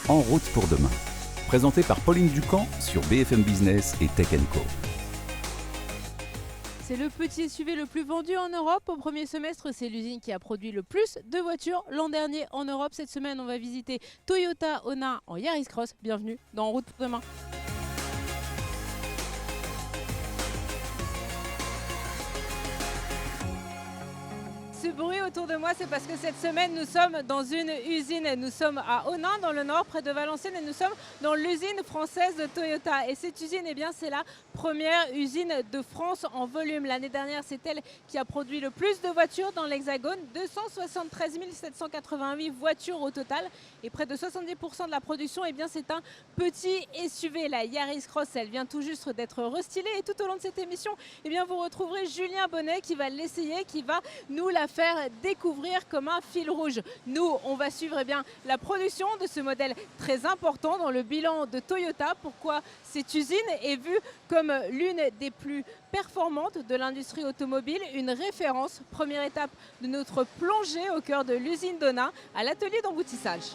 En route pour demain. Présenté par Pauline Ducamp sur BFM Business et Tech & Co. C'est le petit SUV le plus vendu en Europe. Au premier semestre, c'est l'usine qui a produit le plus de voitures l'an dernier en Europe. Cette semaine, on va visiter Toyota Onna en Yaris Cross. Bienvenue dans En route pour demain. Ce bruit autour de moi, c'est parce que cette semaine, nous sommes dans une usine. Nous sommes à Onnaing, dans le nord, près de Valenciennes, et nous sommes dans l'usine française de Toyota. Et cette usine, eh bien, c'est la première usine de France en volume. L'année dernière, c'est elle qui a produit le plus de voitures dans l'Hexagone, 273 788 voitures au total. Et près de 70% de la production, eh bien, c'est un petit SUV. La Yaris Cross, elle vient tout juste d'être restylée. Et tout au long de cette émission, eh bien, vous retrouverez Julien Bonnet qui va l'essayer, qui va nous la faire découvrir comme un fil rouge. Nous, on va suivre la production de ce modèle très important dans le bilan de Toyota. Pourquoi cette usine est vue comme l'une des plus performantes de l'industrie automobile, une référence. Première étape de notre plongée au cœur de l'usine d'Onnaing à l'atelier d'emboutissage.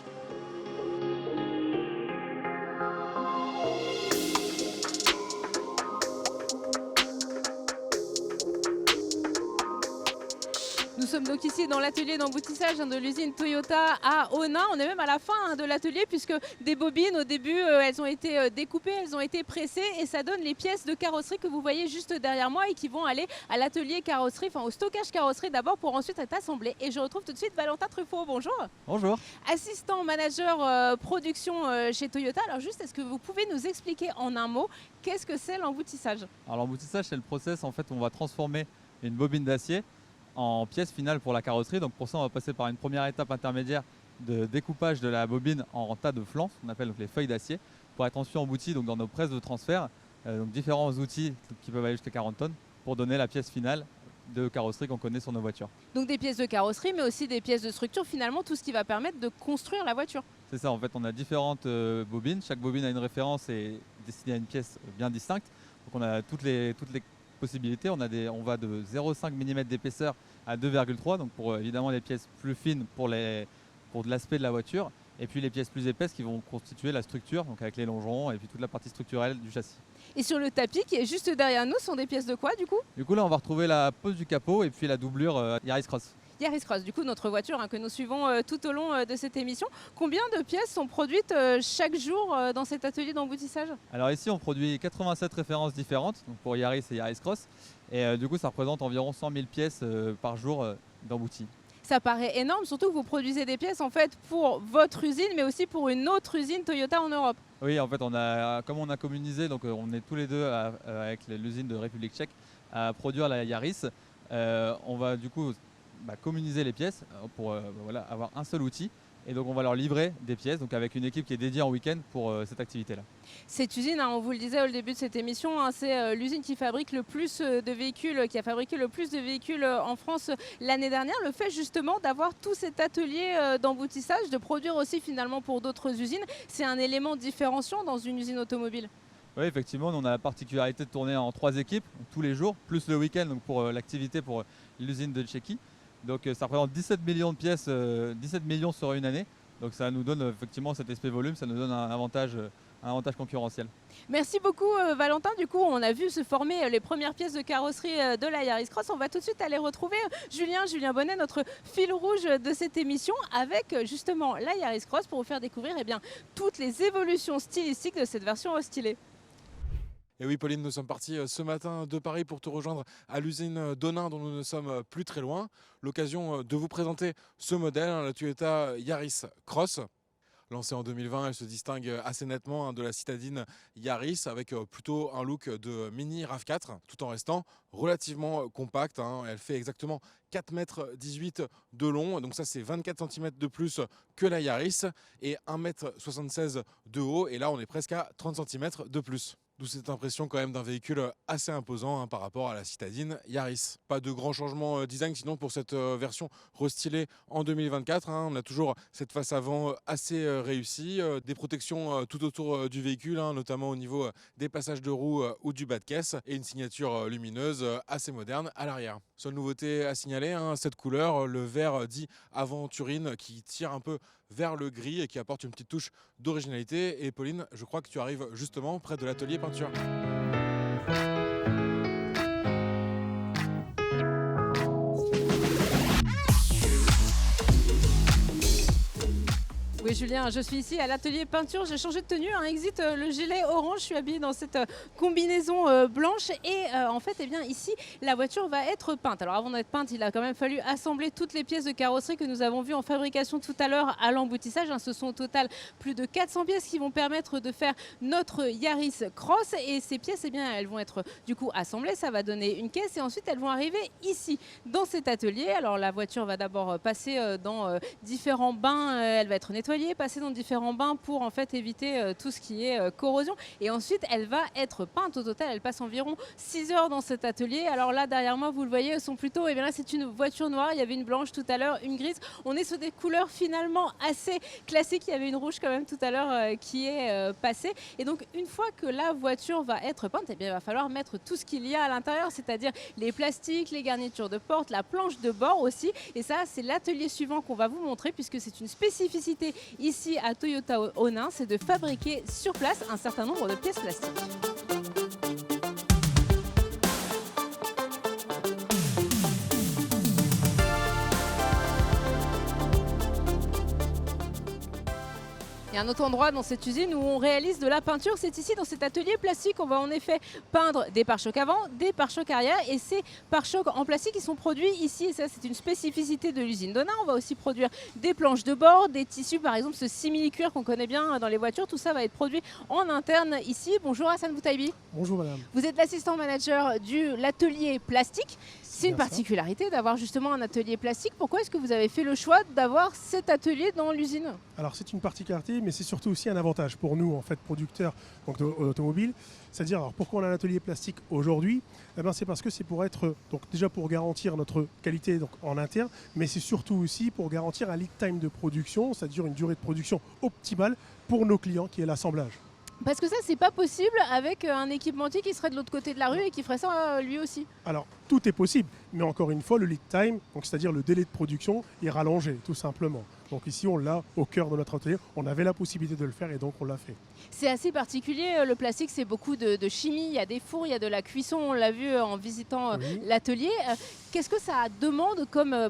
Nous sommes donc ici dans l'atelier d'emboutissage de l'usine Toyota à Onnaing. On est même à la fin de l'atelier puisque des bobines au début elles ont été découpées, elles ont été pressées et ça donne les pièces de carrosserie que vous voyez juste derrière moi et qui vont aller à l'atelier carrosserie, enfin au stockage carrosserie d'abord pour ensuite être assemblées. Et je retrouve tout de suite Valentin Truffaut. Bonjour. Bonjour. Assistant manager production chez Toyota. Alors juste, est-ce que vous pouvez nous expliquer en un mot qu'est-ce que c'est l'emboutissage? Alors l'emboutissage, c'est le process en fait où on va transformer une bobine d'acier en pièce finale pour la carrosserie. Donc pour ça, on va passer par une première étape intermédiaire de découpage de la bobine en tas de flancs, qu'on appelle donc les feuilles d'acier, pour être ensuite embouti donc dans nos presses de transfert, donc différents outils qui peuvent aller jusqu'à 40 tonnes pour donner la pièce finale de carrosserie qu'on connaît sur nos voitures. Donc des pièces de carrosserie, mais aussi des pièces de structure, finalement tout ce qui va permettre de construire la voiture. C'est ça, en fait, on a différentes bobines. Chaque bobine a une référence et est destinée à une pièce bien distincte. Donc on a toutes les possibilités. On va de 0,5 mm d'épaisseur à 2,3, donc pour évidemment les pièces plus fines pour de l'aspect de la voiture, et puis les pièces plus épaisses qui vont constituer la structure, donc avec les longerons et puis toute la partie structurelle du châssis. Et sur le tapis qui est juste derrière nous, sont des pièces de quoi du coup? Du coup là, on va retrouver la pose du capot et puis la doublure Yaris Cross. Yaris Cross, du coup notre voiture que nous suivons tout au long de cette émission. Combien de pièces sont produites chaque jour dans cet atelier d'emboutissage? Alors ici on produit 87 références différentes donc pour Yaris et Yaris Cross, et du coup ça représente environ 100 000 pièces par jour d'emboutis. Ça paraît énorme, surtout que vous produisez des pièces en fait pour votre usine, mais aussi pour une autre usine Toyota en Europe. Oui, en fait, comme on a communisé, donc on est tous les deux avec l'usine de République tchèque à produire la Yaris. On va du coup communiser les pièces pour avoir un seul outil. Et donc on va leur livrer des pièces, donc avec une équipe qui est dédiée en week-end pour cette activité-là. Cette usine, on vous le disait au début de cette émission, c'est l'usine qui fabrique le plus de véhicules, qui a fabriqué le plus de véhicules en France l'année dernière. Le fait justement d'avoir tout cet atelier d'emboutissage, de produire aussi finalement pour d'autres usines, c'est un élément différenciant dans une usine automobile. Oui, effectivement, on a la particularité de tourner en 3 équipes tous les jours, plus le week-end donc pour l'activité pour l'usine de Tchéquie. Donc ça représente 17 millions de pièces, 17 millions sur une année. Donc ça nous donne effectivement cet aspect volume, ça nous donne un avantage concurrentiel. Merci beaucoup Valentin. Du coup, on a vu se former les premières pièces de carrosserie de la Yaris Cross. On va tout de suite aller retrouver Julien Bonnet, notre fil rouge de cette émission, avec justement la Yaris Cross pour vous faire découvrir toutes les évolutions stylistiques de cette version restylée. Et oui Pauline, nous sommes partis ce matin de Paris pour te rejoindre à l'usine d'Onnaing dont nous ne sommes plus très loin. L'occasion de vous présenter ce modèle, la Toyota Yaris Cross. Lancée en 2020, elle se distingue assez nettement de la citadine Yaris avec plutôt un look de mini RAV4 tout en restant relativement compacte. Elle fait exactement 4,18 m de long, donc ça c'est 24 cm de plus que la Yaris et 1,76 m de haut, et là on est presque à 30 cm de plus. D'où cette impression quand même d'un véhicule assez imposant par rapport à la citadine Yaris. Pas de grand changement design sinon pour cette version restylée en 2024. On a toujours cette face avant assez réussie, des protections tout autour du véhicule, notamment au niveau des passages de roues ou du bas de caisse, et une signature lumineuse assez moderne à l'arrière. Seule nouveauté à signaler, cette couleur, le vert dit aventurine, qui tire un peu vers le gris et qui apporte une petite touche d'originalité. Et Pauline, je crois que tu arrives justement près de l'atelier peinture. Oui Julien, je suis ici à l'atelier peinture, j'ai changé de tenue, exit le gilet orange, je suis habillée dans cette combinaison blanche et en fait ici la voiture va être peinte. Alors avant d'être peinte, il a quand même fallu assembler toutes les pièces de carrosserie que nous avons vues en fabrication tout à l'heure à l'emboutissage. Ce sont au total plus de 400 pièces qui vont permettre de faire notre Yaris Cross et ces pièces elles vont être du coup assemblées, ça va donner une caisse et ensuite elles vont arriver ici dans cet atelier. Alors la voiture va d'abord passer dans différents bains, elle va être nettoyée, passer dans différents bains pour en fait éviter tout ce qui est corrosion et ensuite elle va être peinte. Au total elle passe environ 6 heures dans cet atelier. Alors là derrière moi vous le voyez, elles sont plutôt, là c'est une voiture noire, il y avait une blanche tout à l'heure, une grise, on est sur des couleurs finalement assez classiques, il y avait une rouge quand même tout à l'heure qui est passée et donc une fois que la voiture va être peinte, il va falloir mettre tout ce qu'il y a à l'intérieur, c'est-à-dire les plastiques, les garnitures de porte, la planche de bord aussi et ça c'est l'atelier suivant qu'on va vous montrer puisque c'est une spécificité ici à Toyota Onin, c'est de fabriquer sur place un certain nombre de pièces plastiques. Il y a un autre endroit dans cette usine où on réalise de la peinture, c'est ici dans cet atelier plastique. On va en effet peindre des pare-chocs avant, des pare-chocs arrière et ces pare-chocs en plastique qui sont produits ici et ça c'est une spécificité de l'usine d'Onin. On va aussi produire des planches de bord, des tissus, par exemple ce simili-cuir qu'on connaît bien dans les voitures, tout ça va être produit en interne ici. Bonjour Hassan Boutaibi. Bonjour madame. Vous êtes l'assistant manager de l'atelier plastique. C'est une particularité d'avoir justement un atelier plastique. Pourquoi est-ce que vous avez fait le choix d'avoir cet atelier dans l'usine? Alors c'est une particularité, mais c'est surtout aussi un avantage pour nous, en fait, producteurs d'automobiles. C'est-à-dire, alors pourquoi on a un atelier plastique aujourd'hui? C'est parce que c'est pour être, donc déjà pour garantir notre qualité donc, en interne, mais c'est surtout aussi pour garantir un lead time de production, c'est-à-dire une durée de production optimale pour nos clients, qui est l'assemblage. Parce que ça, c'est pas possible avec un équipementier qui serait de l'autre côté de la rue et qui ferait ça lui aussi. Alors, tout est possible, mais encore une fois, le lead time, donc c'est-à-dire le délai de production, est rallongé, tout simplement. Donc ici, on l'a au cœur de notre atelier. On avait la possibilité de le faire et donc on l'a fait. C'est assez particulier, le plastique, c'est beaucoup de chimie. Il y a des fours, il y a de la cuisson, on l'a vu en visitant l'atelier. Qu'est-ce que ça demande comme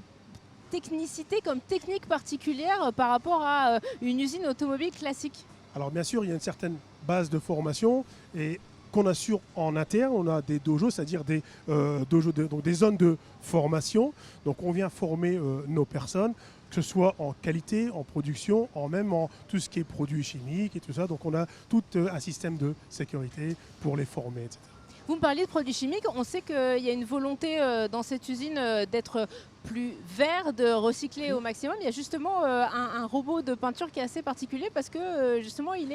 technicité, comme technique particulière par rapport à une usine automobile classique? Alors bien sûr, il y a une certaine base de formation et qu'on assure en interne. On a des dojos, c'est-à-dire des dojos, donc des zones de formation. Donc on vient former nos personnes, que ce soit en qualité, en production, même en tout ce qui est produits chimiques et tout ça. Donc on a tout un système de sécurité pour les former, etc. Vous me parliez de produits chimiques, on sait qu'il y a une volonté dans cette usine d'être plus vert, de recycler au maximum. Il y a justement un robot de peinture qui est assez particulier parce que justement il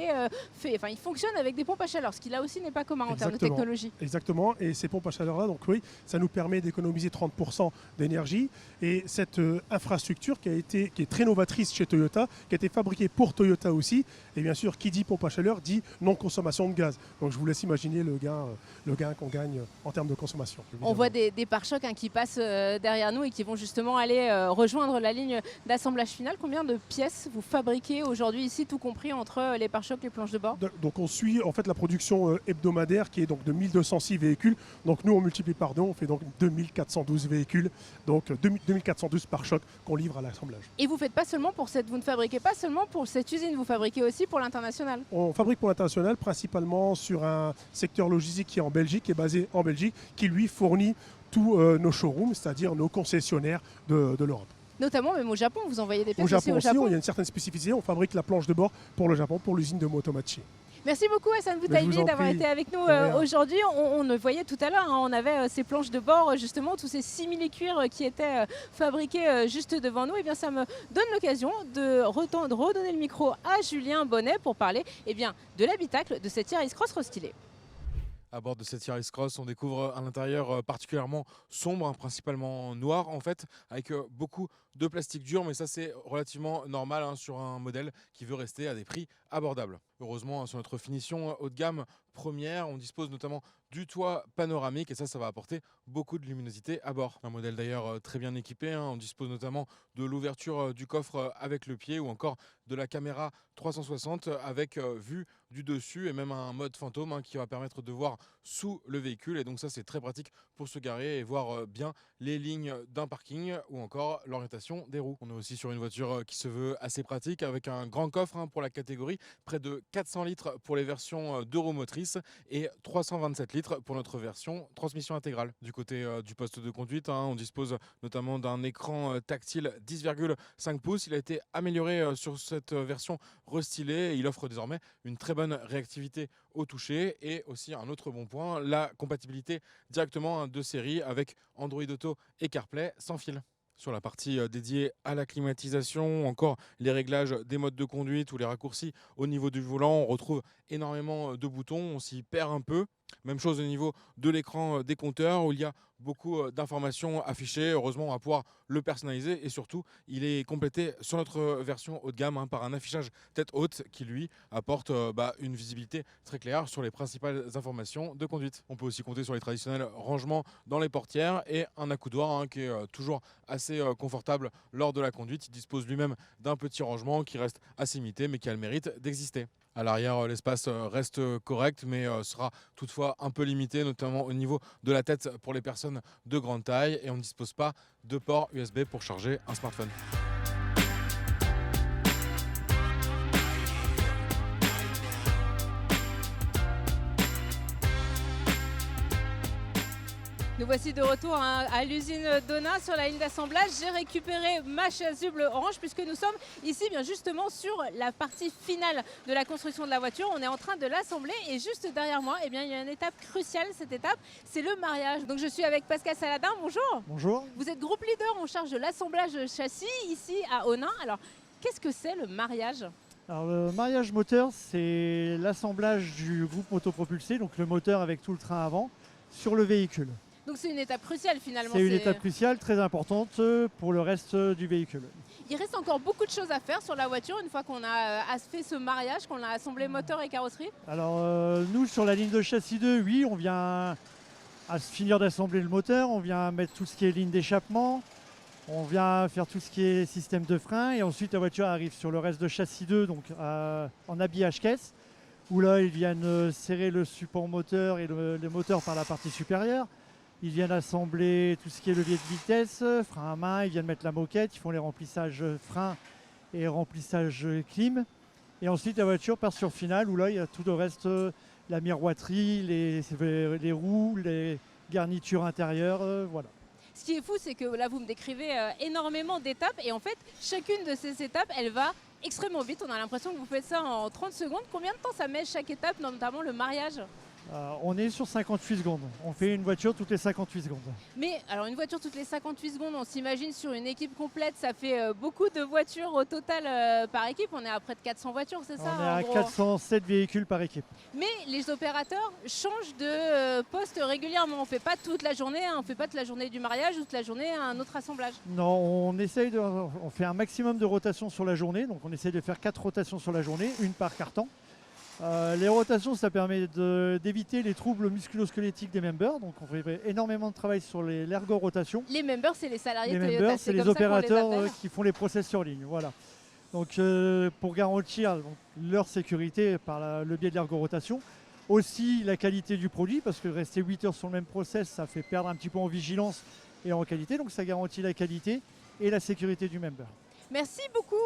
fonctionne avec des pompes à chaleur, ce qui là aussi n'est pas commun en termes de technologie. Exactement, et ces pompes à chaleur là, donc oui, ça nous permet d'économiser 30% d'énergie et cette infrastructure qui est très novatrice chez Toyota, qui a été fabriquée pour Toyota aussi, et bien sûr qui dit pompe à chaleur dit non consommation de gaz. Donc je vous laisse imaginer le gain qu'on gagne en termes de consommation. Évidemment. On voit des pare-chocs qui passent derrière nous et qui vont justement aller rejoindre la ligne d'assemblage final. Combien de pièces vous fabriquez aujourd'hui ici, tout compris entre les pare-chocs et les planches de bord? Donc on suit en fait la production hebdomadaire qui est donc de 1206 véhicules. Donc nous on multiplie par deux, on fait donc 2412 véhicules, donc 2412 pare-chocs qu'on livre à l'assemblage. Et vous ne fabriquez pas seulement pour cette usine, vous fabriquez aussi pour l'international? On fabrique pour l'international principalement sur un secteur logistique qui est en Belgique, qui est basé en Belgique, qui lui fournit tous nos showrooms, c'est-à-dire nos concessionnaires de l'Europe. Notamment même au Japon, vous envoyez des pièces au Japon aussi au Japon. Il y a une certaine spécificité, on fabrique la planche de bord pour le Japon, pour l'usine de Motomachi. Merci beaucoup Hassan Boutaibi d'avoir été avec nous aujourd'hui. On le voyait tout à l'heure, on avait ces planches de bord, justement, tous ces simili-cuirs qui étaient fabriqués juste devant nous. Et bien, ça me donne l'occasion de redonner le micro à Julien Bonnet pour parler de l'habitacle de cette Yaris Cross restylée. À bord de cette Yaris Cross, on découvre un intérieur particulièrement sombre, principalement noir en fait, avec beaucoup de plastique dur, mais ça c'est relativement normal sur un modèle qui veut rester à des prix abordables. Heureusement, sur notre finition haut de gamme première. On dispose notamment du toit panoramique et ça va apporter beaucoup de luminosité à bord. Un modèle d'ailleurs très bien équipé, hein. On dispose notamment de l'ouverture du coffre avec le pied ou encore de la caméra 360 avec vue du dessus et même un mode fantôme, hein, qui va permettre de voir sous le véhicule et donc ça c'est très pratique pour se garer et voir bien les lignes d'un parking ou encore l'orientation des roues. On est aussi sur une voiture qui se veut assez pratique avec un grand coffre, hein, pour la catégorie, près de 400 litres pour les versions 2 roues motrices et 327 litres pour notre version transmission intégrale. Du côté du poste de conduite, hein, on dispose notamment d'un écran tactile 10,5 pouces. Il a été amélioré sur cette version restylée et il offre désormais une très bonne réactivité au toucher et aussi un autre bon point, la compatibilité directement de série avec Android Auto et CarPlay sans fil. Sur la partie dédiée à la climatisation, encore les réglages des modes de conduite ou les raccourcis au niveau du volant, on retrouve énormément de boutons, on s'y perd un peu. Même chose au niveau de l'écran des compteurs où il y a beaucoup d'informations affichées. Heureusement, on va pouvoir le personnaliser et surtout, il est complété sur notre version haut de gamme, hein, par un affichage tête haute qui lui apporte une visibilité très claire sur les principales informations de conduite. On peut aussi compter sur les traditionnels rangements dans les portières et un accoudoir, hein, qui est toujours assez confortable lors de la conduite. Il dispose lui-même d'un petit rangement qui reste assez limité mais qui a le mérite d'exister. À l'arrière, l'espace reste correct, mais sera toutefois un peu limité, notamment au niveau de la tête pour les personnes de grande taille. Et on ne dispose pas de port USB pour charger un smartphone. Nous voici de retour à l'usine Donat sur la ligne d'assemblage. J'ai récupéré ma chasuble orange puisque nous sommes ici bien justement sur la partie finale de la construction de la voiture. On est en train de l'assembler et juste derrière moi, il y a une étape cruciale. Cette étape, c'est le mariage. Donc je suis avec Pascal Saladin. Bonjour. Bonjour. Vous êtes groupe leader en charge de l'assemblage châssis ici à Onnain. Alors qu'est-ce que c'est le mariage ? Alors le mariage moteur, c'est l'assemblage du groupe motopropulsé, donc le moteur avec tout le train avant, sur le véhicule. Donc c'est une étape cruciale finalement. C'est une étape cruciale, très importante pour le reste du véhicule. Il reste encore beaucoup de choses à faire sur la voiture une fois qu'on a fait ce mariage, qu'on a assemblé moteur et carrosserie. Alors nous, sur la ligne de châssis 2, oui, on vient à finir d'assembler le moteur, on vient mettre tout ce qui est ligne d'échappement, on vient faire tout ce qui est système de frein et ensuite la voiture arrive sur le reste de châssis 2, donc en habillage caisse, où là ils viennent serrer le support moteur et le moteur par la partie supérieure. Ils viennent assembler tout ce qui est levier de vitesse, frein à main, ils viennent mettre la moquette, ils font les remplissages frein et remplissage clim. Et ensuite la voiture part sur finale où là il y a tout le reste, la miroiterie, les roues, les garnitures intérieures, voilà. Ce qui est fou, c'est que là vous me décrivez énormément d'étapes et en fait chacune de ces étapes elle va extrêmement vite. On a l'impression que vous faites ça en 30 secondes. Combien de temps ça met chaque étape, notamment le mariage ? On est sur 58 secondes. On fait une voiture toutes les 58 secondes. Mais alors une voiture toutes les 58 secondes, on s'imagine sur une équipe complète, ça fait beaucoup de voitures au total par équipe. On est à près de 400 voitures, c'est ça? On est à 407 véhicules par équipe. Mais les opérateurs changent de poste régulièrement. On ne fait pas toute la journée, on ne fait pas toute la journée du mariage ou toute la journée un autre assemblage. Non, on fait un maximum de rotations sur la journée. Donc on essaye de faire 4 rotations sur la journée, une par carton. Les rotations, ça permet d'éviter les troubles musculo-squelettiques des members. Donc on fait énormément de travail sur l'ergo-rotation. Les members, c'est les salariés les Toyota. Members, c'est les opérateurs qui font les process sur ligne. Voilà. Donc pour garantir leur sécurité par le biais de l'ergo-rotation, aussi la qualité du produit, parce que rester 8 heures sur le même process, ça fait perdre un petit peu en vigilance et en qualité. Donc ça garantit la qualité et la sécurité du member. Merci beaucoup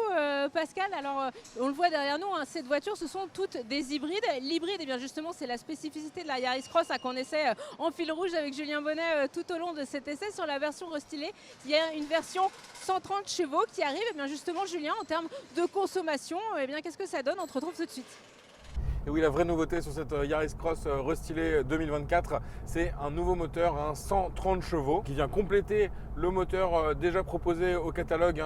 Pascal. Alors on le voit derrière nous, hein, cette voiture ce sont toutes des hybrides. L'hybride, eh bien justement c'est la spécificité de la Yaris Cross qu'on essaie en fil rouge avec Julien Bonnet tout au long de cet essai. Sur la version restylée, il y a une version 130 chevaux qui arrive. Eh bien justement Julien, en termes de consommation, eh bien qu'est-ce que ça donne? On te retrouve tout de suite. Et oui, la vraie nouveauté sur cette Yaris Cross restylée 2024, c'est un nouveau moteur, un 130 chevaux, qui vient compléter le moteur déjà proposé au catalogue,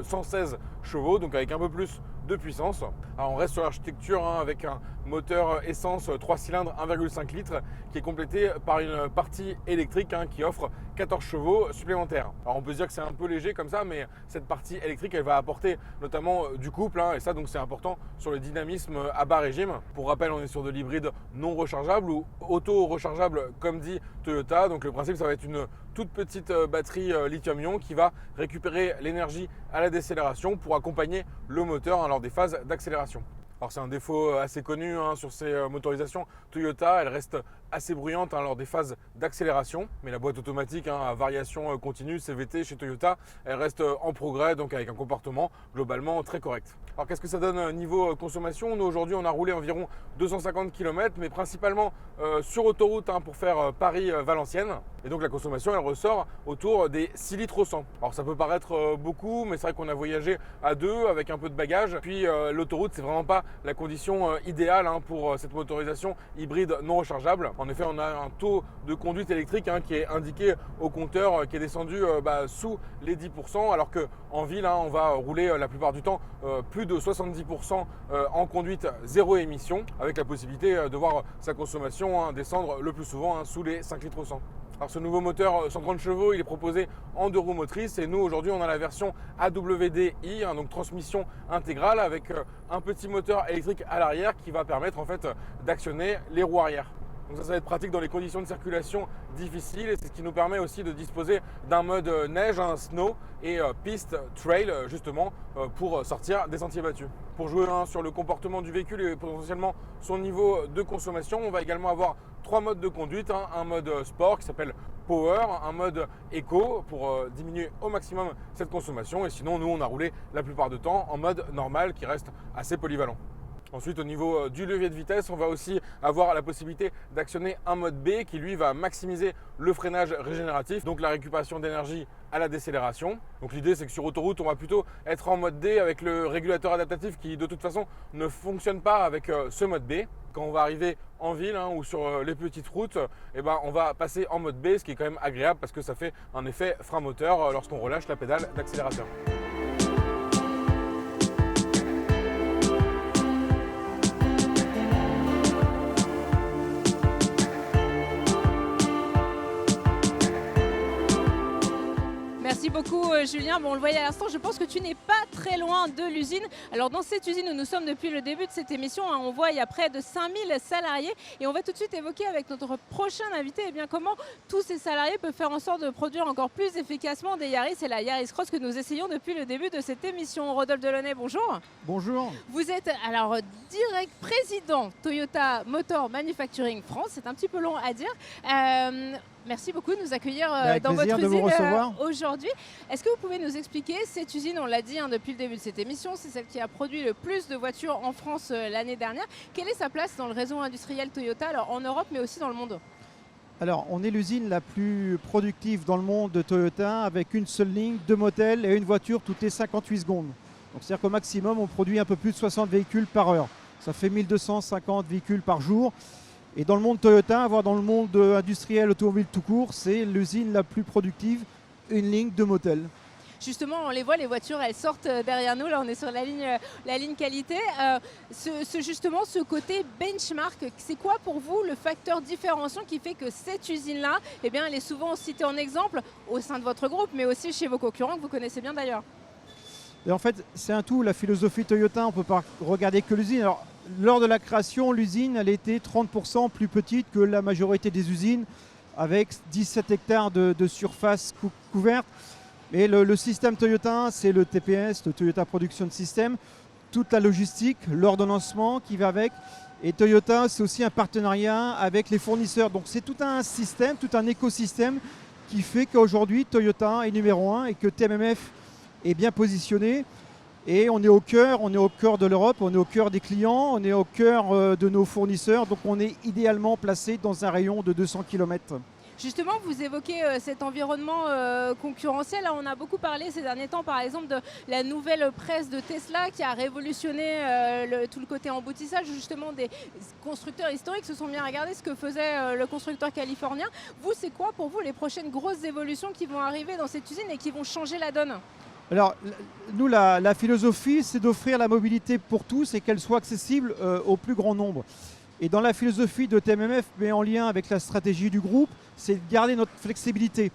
116 chevaux, donc avec un peu plus de puissance. Alors on reste sur l'architecture avec un moteur essence 3 cylindres 1,5 litres qui est complété par une partie électrique qui offre 14 chevaux supplémentaires. Alors on peut se dire que c'est un peu léger comme ça, mais cette partie électrique elle va apporter notamment du couple et ça donc c'est important sur le dynamisme à bas régime. Pour rappel, on est sur de l'hybride non rechargeable ou auto-rechargeable comme dit Toyota. Donc le principe ça va être une toute petite batterie lithium-ion qui va récupérer l'énergie à la décélération pour accompagner le moteur lors des phases d'accélération. Alors c'est un défaut assez connu sur ces motorisations Toyota, elles restent assez bruyantes lors des phases d'accélération, mais la boîte automatique à variation continue CVT chez Toyota, elle reste en progrès, donc avec un comportement globalement très correct. Alors qu'est-ce que ça donne niveau consommation? Nous aujourd'hui on a roulé environ 250 km, mais principalement sur autoroute pour faire Paris-Valenciennes, et donc la consommation elle ressort autour des 6 litres au 100. Alors ça peut paraître beaucoup, mais c'est vrai qu'on a voyagé à deux avec un peu de bagages, puis l'autoroute c'est vraiment pas la condition idéale pour cette motorisation hybride non rechargeable. En effet, on a un taux de conduite électrique qui est indiqué au compteur qui est descendu sous les 10%, alors qu'en ville, on va rouler la plupart du temps plus de 70% en conduite zéro émission, avec la possibilité de voir sa consommation descendre le plus souvent sous les 5 litres au 100. Alors ce nouveau moteur 130 chevaux, il est proposé en 2 roues motrices et nous aujourd'hui on a la version AWDi, donc transmission intégrale avec un petit moteur électrique à l'arrière qui va permettre en fait d'actionner les roues arrière. Donc ça va être pratique dans les conditions de circulation difficiles et c'est ce qui nous permet aussi de disposer d'un mode neige, snow et piste trail justement pour sortir des sentiers battus. Pour jouer sur le comportement du véhicule et potentiellement son niveau de consommation, on va également avoir 3 modes de conduite, un mode sport qui s'appelle Power, un mode Eco pour diminuer au maximum cette consommation et sinon nous on a roulé la plupart du temps en mode normal qui reste assez polyvalent. Ensuite, au niveau du levier de vitesse, on va aussi avoir la possibilité d'actionner un mode B qui lui va maximiser le freinage régénératif, donc la récupération d'énergie à la décélération. Donc l'idée c'est que sur autoroute, on va plutôt être en mode D avec le régulateur adaptatif qui de toute façon ne fonctionne pas avec ce mode B. Quand on va arriver en ville ou sur les petites routes, on va passer en mode B, ce qui est quand même agréable parce que ça fait un effet frein moteur lorsqu'on relâche la pédale d'accélérateur. Merci beaucoup Julien. Bon, on le voyait à l'instant, je pense que tu n'es pas très loin de l'usine. Alors dans cette usine où nous sommes depuis le début de cette émission, on voit il y a près de 5000 salariés et on va tout de suite évoquer avec notre prochain invité comment tous ces salariés peuvent faire en sorte de produire encore plus efficacement des Yaris. C'est la Yaris Cross que nous essayons depuis le début de cette émission. Rodolphe Delaunay, bonjour. Bonjour. Vous êtes alors direct président Toyota Motor Manufacturing France, c'est un petit peu long à dire. Merci beaucoup de nous accueillir dans votre usine aujourd'hui. Est-ce que vous pouvez nous expliquer cette usine, on l'a dit depuis le début de cette émission, c'est celle qui a produit le plus de voitures en France l'année dernière. Quelle est sa place dans le réseau industriel Toyota, alors en Europe mais aussi dans le monde? Alors, on est l'usine la plus productive dans le monde de Toyota avec une seule ligne, 2 modèles et une voiture toutes les 58 secondes. Donc c'est-à-dire qu'au maximum, on produit un peu plus de 60 véhicules par heure. Ça fait 1250 véhicules par jour. Et dans le monde Toyota, voire dans le monde industriel automobile tout court, c'est l'usine la plus productive, une ligne, 2 modèles. Justement, on les voit, les voitures, elles sortent derrière nous. Là, on est sur la ligne qualité. Justement, ce côté benchmark, c'est quoi pour vous le facteur différenciant qui fait que cette usine-là, elle est souvent citée en exemple au sein de votre groupe, mais aussi chez vos concurrents que vous connaissez bien d'ailleurs? Et en fait, c'est un tout. La philosophie Toyota, on ne peut pas regarder que l'usine. Alors, lors de la création, l'usine, elle était 30% plus petite que la majorité des usines, avec 17 hectares de surface couverte. Et le système Toyota, c'est le TPS, le Toyota Production System, toute la logistique, l'ordonnancement qui va avec. Et Toyota, c'est aussi un partenariat avec les fournisseurs. Donc c'est tout un système, tout un écosystème qui fait qu'aujourd'hui, Toyota est numéro 1 et que TMMF est bien positionné. Et on est au cœur de l'Europe, on est au cœur des clients, on est au cœur de nos fournisseurs. Donc on est idéalement placé dans un rayon de 200 km. Justement, vous évoquez cet environnement concurrentiel. Là, on a beaucoup parlé ces derniers temps, par exemple, de la nouvelle presse de Tesla qui a révolutionné tout le côté emboutissage. Justement, des constructeurs historiques se sont bien regardés ce que faisait le constructeur californien. Vous, c'est quoi pour vous les prochaines grosses évolutions qui vont arriver dans cette usine et qui vont changer la donne? Alors, nous, la philosophie, c'est d'offrir la mobilité pour tous et qu'elle soit accessible au plus grand nombre. Et dans la philosophie de TMMF, mais en lien avec la stratégie du groupe, c'est de garder notre flexibilité.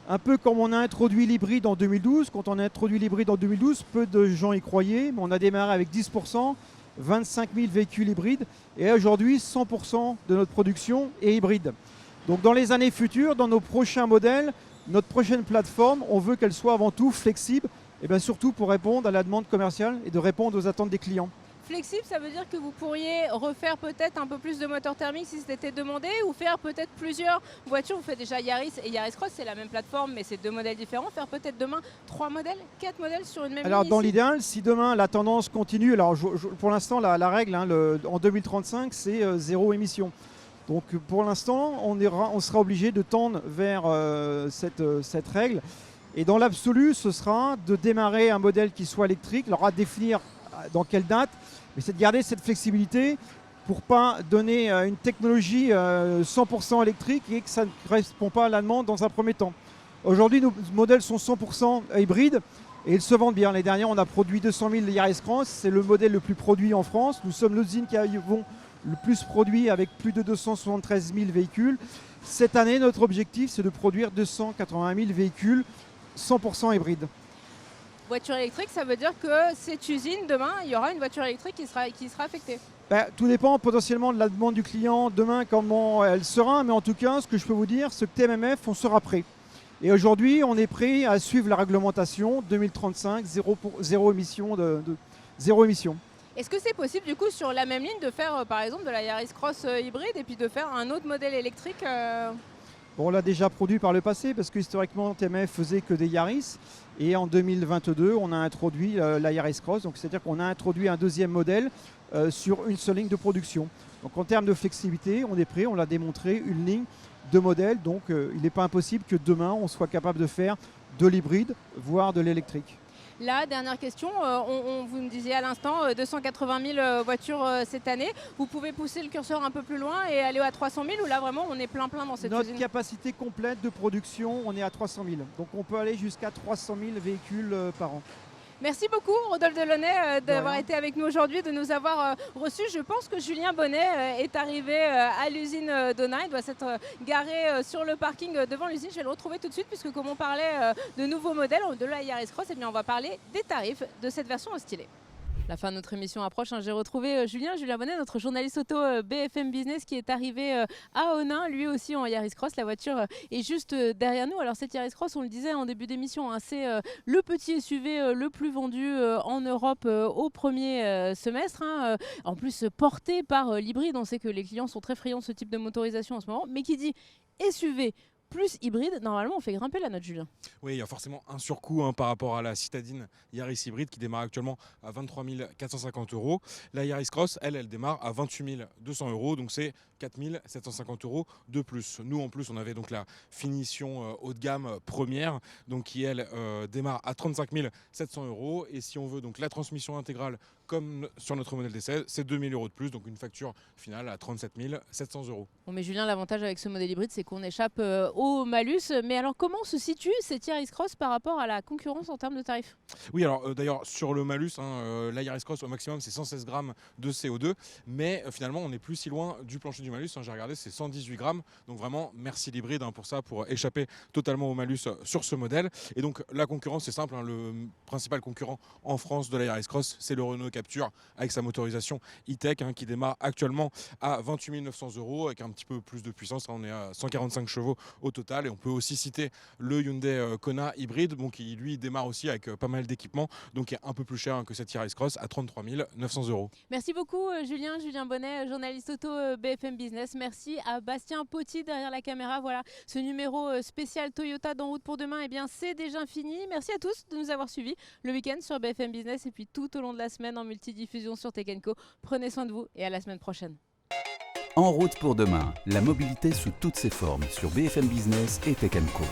Un peu comme on a introduit l'hybride en 2012. Quand on a introduit l'hybride en 2012, peu de gens y croyaient, mais on a démarré avec 10%, 25 000 véhicules hybrides. Et aujourd'hui, 100% de notre production est hybride. Donc dans les années futures, dans nos prochains modèles, notre prochaine plateforme, on veut qu'elle soit avant tout flexible, et bien surtout pour répondre à la demande commerciale et de répondre aux attentes des clients. Flexible, ça veut dire que vous pourriez refaire peut-être un peu plus de moteur thermique si c'était demandé, ou faire peut-être plusieurs voitures. Vous faites déjà Yaris et Yaris Cross, c'est la même plateforme, mais c'est 2 modèles différents. Faire peut-être demain 3 modèles, 4 modèles sur une même ligne. Alors dans ici. l'idéal, si demain la tendance continue, alors pour l'instant la règle en 2035 c'est 0 émission. Donc pour l'instant on sera obligé de tendre vers cette règle. Et dans l'absolu, ce sera de démarrer un modèle qui soit électrique, alors à définir dans quelle date, mais c'est de garder cette flexibilité pour ne pas donner une technologie 100% électrique et que ça ne correspond pas à la demande dans un premier temps. Aujourd'hui, nos modèles sont 100% hybrides et ils se vendent bien. L'année dernière, on a produit 200 000 Yaris Cross, c'est le modèle le plus produit en France. Nous sommes l'usine qui avons le plus produit avec plus de 273 000 véhicules. Cette année, notre objectif, c'est de produire 280 000 véhicules 100% hybrides. Voiture électrique, ça veut dire que cette usine, demain, il y aura une voiture électrique qui sera affectée. Tout dépend potentiellement de la demande du client, demain comment elle sera, mais en tout cas, ce que je peux vous dire, c'est que TMMF, on sera prêt. Et aujourd'hui, on est prêt à suivre la réglementation 2035, zéro émission. Est-ce que c'est possible du coup sur la même ligne de faire par exemple de la Yaris Cross hybride et puis de faire un autre modèle électrique Bon, on l'a déjà produit par le passé parce que historiquement TMF faisait que des Yaris et en 2022 on a introduit la Yaris Cross, donc c'est-à-dire qu'on a introduit un deuxième modèle sur une seule ligne de production. Donc en termes de flexibilité, on est prêt, on l'a démontré, une ligne de modèles, donc il n'est pas impossible que demain on soit capable de faire de l'hybride, voire de l'électrique. La dernière question, vous me disiez à l'instant 280 000 voitures cette année. Vous pouvez pousser le curseur un peu plus loin et aller à 300 000 ou là vraiment on est plein dans cette usine? Notre capacité complète de production, on est à 300 000. Donc on peut aller jusqu'à 300 000 véhicules par an. Merci beaucoup Rodolphe Delaunay d'avoir été avec nous aujourd'hui, de nous avoir reçus. Je pense que Julien Bonnet est arrivé à l'usine d'Onain. Il doit s'être garé sur le parking devant l'usine. Je vais le retrouver tout de suite puisque comme on parlait de nouveaux modèles, de la Yaris Cross, eh bien on va parler des tarifs de cette version stylée. La fin de notre émission approche. J'ai retrouvé Julien Bonnet, notre journaliste auto BFM Business qui est arrivé à Onain, lui aussi en Yaris Cross. La voiture est juste derrière nous. Alors cette Yaris Cross, on le disait en début d'émission, c'est le petit SUV le plus vendu en Europe au premier semestre. En plus porté par l'hybride. On sait que les clients sont très friands de ce type de motorisation en ce moment. Mais qui dit SUV plus hybride, normalement on fait grimper la note, Julien. Oui, il y a forcément un surcoût par rapport à la citadine Yaris hybride qui démarre actuellement à 23 450 €. La Yaris Cross, elle démarre à 28 200 €, donc c'est 4 750 € de plus. Nous en plus on avait donc la finition haut de gamme première, donc qui elle démarre à 35 700 €, et si on veut donc la transmission intégrale comme sur notre modèle d'essai, c'est 2 000 € de plus, donc une facture finale à 37 700 €. Bon mais Julien, l'avantage avec ce modèle hybride, c'est qu'on échappe au malus. Mais alors comment se situe cette Yaris Cross par rapport à la concurrence en termes de tarifs? Oui, alors d'ailleurs sur le malus, la Yaris Cross au maximum c'est 116 grammes de CO2, mais finalement on n'est plus si loin du plancher du malus. J'ai regardé, c'est 118 grammes, donc vraiment merci l'hybride pour ça, pour échapper totalement au malus sur ce modèle. Et donc la concurrence c'est simple, le principal concurrent en France de la Yaris Cross, c'est le Renault Captur avec sa motorisation e-tech qui démarre actuellement à 28 900 € avec un petit peu plus de puissance. On est à 145 chevaux au total, et on peut aussi citer le Hyundai Kona hybride, qui lui démarre aussi avec pas mal d'équipements, donc qui est un peu plus cher que cette Yaris Cross à 33 900 €. Merci beaucoup Julien Bonnet, journaliste auto BFM Business. Merci à Bastien Potti derrière la caméra. Voilà, ce numéro spécial Toyota d'En route pour demain, c'est déjà fini. Merci à tous de nous avoir suivis le week-end sur BFM Business et puis tout au long de la semaine en multidiffusion sur Tech & Co. Prenez soin de vous et à la semaine prochaine. En route pour demain, la mobilité sous toutes ses formes sur BFM Business et Tech & Co.